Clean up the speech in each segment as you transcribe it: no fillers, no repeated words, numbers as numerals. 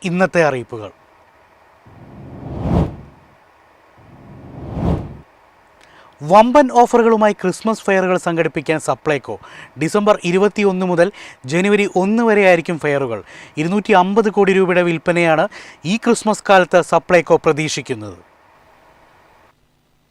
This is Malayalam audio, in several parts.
ഇന്നത്തെ അറിയിപ്പുകൾ. വമ്പൻ ഓഫറുകളുമായി ക്രിസ്മസ് ഫെയറുകൾ സംഘടിപ്പിക്കാൻ സപ്ലൈകോ. ഡിസംബർ 21 മുതൽ ജനുവരി 1 വരെയായിരിക്കും ഫെയറുകൾ. 250 കോടി രൂപയുടെ വിൽപ്പനയാണ് ഈ ക്രിസ്മസ് കാലത്ത് സപ്ലൈകോ പ്രതീക്ഷിക്കുന്നത്.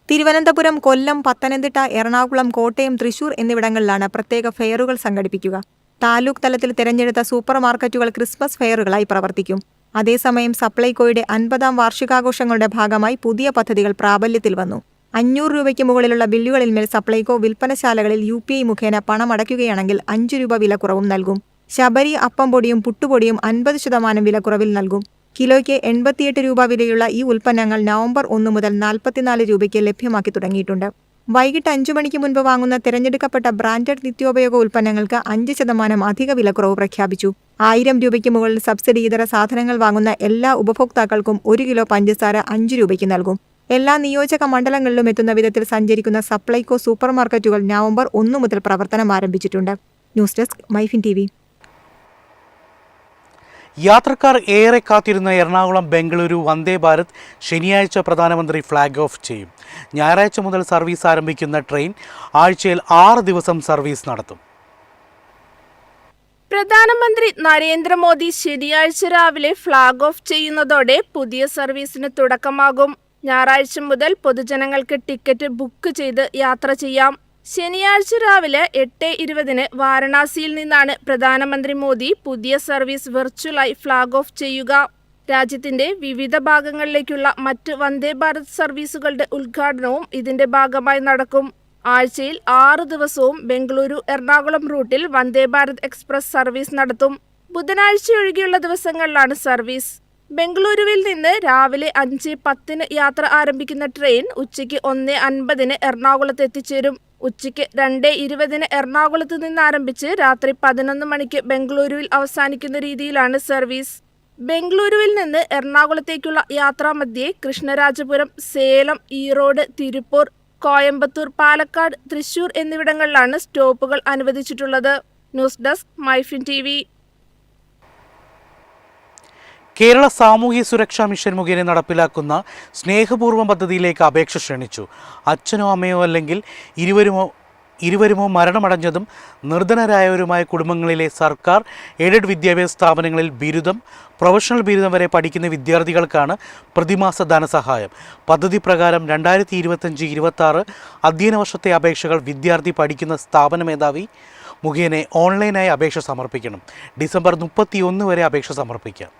തിരുവനന്തപുരം, കൊല്ലം, പത്തനംതിട്ട, എറണാകുളം, കോട്ടയം, തൃശൂർ എന്നിവിടങ്ങളിലാണ് പ്രത്യേക ഫെയറുകൾ സംഘടിപ്പിക്കുക. താലൂക്ക് തലത്തിൽ തിരഞ്ഞെടുത്ത സൂപ്പർ മാർക്കറ്റുകൾ ക്രിസ്മസ് ഫെയറുകളായി പ്രവർത്തിക്കും. അതേസമയം സപ്ലൈകോയുടെ 50-ാം വാർഷികാഘോഷങ്ങളുടെ ഭാഗമായി പുതിയ പദ്ധതികൾ പ്രാബല്യത്തിൽ വന്നു. 500 രൂപയ്ക്ക് മുകളിലുള്ള ബില്ലുകളിന്മേൽ സപ്ലൈകോ വിൽപ്പനശാലകളിൽ UPI മുഖേന പണമടയ്ക്കുകയാണെങ്കിൽ 5 രൂപ വിലക്കുറവും നൽകും. ശബരി അപ്പം പൊടിയും പുട്ടുപൊടിയും 50% വിലക്കുറവിൽ നൽകും. കിലോയ്ക്ക് 88 രൂപ വിലയുള്ള ഈ ഉൽപ്പന്നങ്ങൾ നവംബർ 1 മുതൽ 44 രൂപയ്ക്ക് ലഭ്യമാക്കി തുടങ്ങിയിട്ടുണ്ട്. വൈകിട്ട് 5 മണിക്ക് മുൻപ് വാങ്ങുന്ന തിരഞ്ഞെടുക്കപ്പെട്ട ബ്രാൻഡഡ് നിത്യോപയോഗ ഉൽപ്പന്നങ്ങൾക്ക് 5% അധിക വിലക്കുറവ് പ്രഖ്യാപിച്ചു. 1000 രൂപയ്ക്ക് മുകളിൽ സബ്സിഡി ഇതര സാധനങ്ങൾ വാങ്ങുന്ന എല്ലാ ഉപഭോക്താക്കൾക്കും 1 കിലോ പഞ്ചസാര 5 രൂപയ്ക്ക് നൽകും. എല്ലാ നിയോജക മണ്ഡലങ്ങളിലും എത്തുന്ന വിധത്തിൽ സഞ്ചരിക്കുന്ന സപ്ലൈകോ സൂപ്പർ മാർക്കറ്റുകൾ നവംബർ 1 മുതൽ പ്രവർത്തനം ആരംഭിച്ചിട്ടുണ്ട്. News desk Myfin TV. യാത്രക്കാർ ഏറെ കാത്തിരുന്ന എറണാകുളം ബംഗളൂരു വന്ദേ ഭാരത് ശനിയാഴ്ച പ്രധാനമന്ത്രി ഫ്ലാഗ് ഓഫ് ചെയ്യും. ഞായറാഴ്ച മുതൽ സർവീസ് ആരംഭിക്കുന്ന ട്രെയിൻ ആഴ്ചയിൽ 6 ദിവസം സർവീസ് നടത്തും. പ്രധാനമന്ത്രി നരേന്ദ്രമോദി ശനിയാഴ്ച രാവിലെ ഫ്ലാഗ് ഓഫ് ചെയ്യുന്നതോടെ പുതിയ സർവീസിന് തുടക്കമാകും. ഞായറാഴ്ച മുതൽ പൊതുജനങ്ങൾക്ക് ടിക്കറ്റ് ബുക്ക് ചെയ്ത് യാത്ര ചെയ്യാം. ശനിയാഴ്ച രാവിലെ 8:20 വാരണാസിയിൽ നിന്നാണ് പ്രധാനമന്ത്രി മോദി പുതിയ സർവീസ് വെർച്വലായി ഫ്ലാഗ് ഓഫ് ചെയ്യുക. രാജ്യത്തിന്റെ വിവിധ ഭാഗങ്ങളിലേക്കുള്ള മറ്റ് വന്ദേ ഭാരത് സർവീസുകളുടെ ഉദ്ഘാടനവും ഇതിന്റെ ഭാഗമായി നടക്കും. ആഴ്ചയിൽ 6 ദിവസവും ബംഗളൂരു എറണാകുളം റൂട്ടിൽ വന്ദേ ഭാരത് എക്സ്പ്രസ് സർവീസ് നടത്തും. ബുധനാഴ്ച ഒഴികെയുള്ള ദിവസങ്ങളിലാണ് സർവീസ്. ബംഗളൂരുവിൽ നിന്ന് രാവിലെ 5:10 യാത്ര ആരംഭിക്കുന്ന ട്രെയിൻ ഉച്ചയ്ക്ക് 1:50 എറണാകുളത്ത് എത്തിച്ചേരും. ഉച്ചയ്ക്ക് 2:20 എറണാകുളത്ത് നിന്ന് ആരംഭിച്ച് രാത്രി 11 മണിക്ക് ബംഗളൂരുവിൽ അവസാനിക്കുന്ന രീതിയിലാണ് സർവീസ്. ബംഗളൂരുവിൽ നിന്ന് എറണാകുളത്തേക്കുള്ള യാത്രാമധ്യേ കൃഷ്ണരാജപുരം, സേലം, ഈറോഡ്, തിരുപ്പൂർ, കോയമ്പത്തൂർ, പാലക്കാട്, തൃശൂർ എന്നിവിടങ്ങളിലാണ് സ്റ്റോപ്പുകൾ അനുവദിച്ചിട്ടുള്ളത്. News desk Myfin TV. Kerala സാമൂഹ്യ സുരക്ഷാ മിഷൻ മുഖേന നടപ്പിലാക്കുന്ന സ്നേഹപൂർവ്വം പദ്ധതിയിലേക്ക് അപേക്ഷ ക്ഷണിച്ചു. അച്ഛനോ അമ്മയോ അല്ലെങ്കിൽ ഇരുവരുമോ മരണമടഞ്ഞതും നിർധനരായവരുമായ കുടുംബങ്ങളിലെ സർക്കാർ എയ്ഡഡ് വിദ്യാഭ്യാസ സ്ഥാപനങ്ങളിൽ ബിരുദം, പ്രൊഫഷണൽ ബിരുദം വരെ പഠിക്കുന്ന വിദ്യാർത്ഥികൾക്കാണ് പ്രതിമാസ ധനസഹായം. പദ്ധതി പ്രകാരം 2025-26 അധ്യയന വർഷത്തെ അപേക്ഷകൾ വിദ്യാർത്ഥി പഠിക്കുന്ന സ്ഥാപന മേധാവി മുഖേന ഓൺലൈനായി അപേക്ഷ സമർപ്പിക്കണം. ഡിസംബർ 31 വരെ അപേക്ഷ സമർപ്പിക്കാം.